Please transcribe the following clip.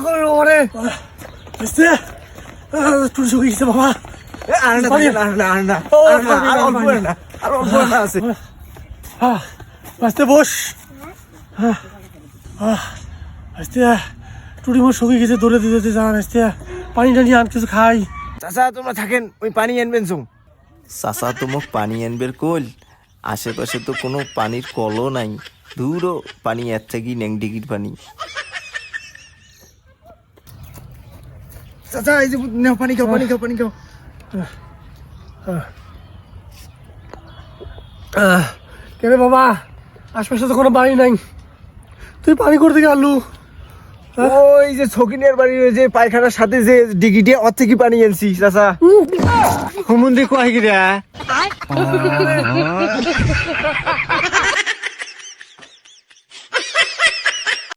করে ওরে এসে তুই শুকিয়ে গেছে বাবা আর অল্প না আছে আস্তে বস আস্তে টুটি মোট শুকিয়ে গেছে দৌড়ে দিতে যান আস্তে পানি টানি আন কিছু খাই চাচা তোমরা থাকেন ওই পানি আনবেন চুম চাচা তো মোক পানি আনবের কল আশেপাশে তো কোনো পানির কলও নাই দূরও পানি এর থেকেই ন্যাংডিগির পানি চাচা এই যে নাও পানি খাও কেন বাবা আশপাশে তো কোনো পানি নাই তুই পানি করতে গেলু ওই যে ছকিনের বাড়ির ওই যে পায়খানার সাথে যে ডিগিটে ওর থেকে পানি আনছি চাচা হুমুন্দি কোয়াই গিরা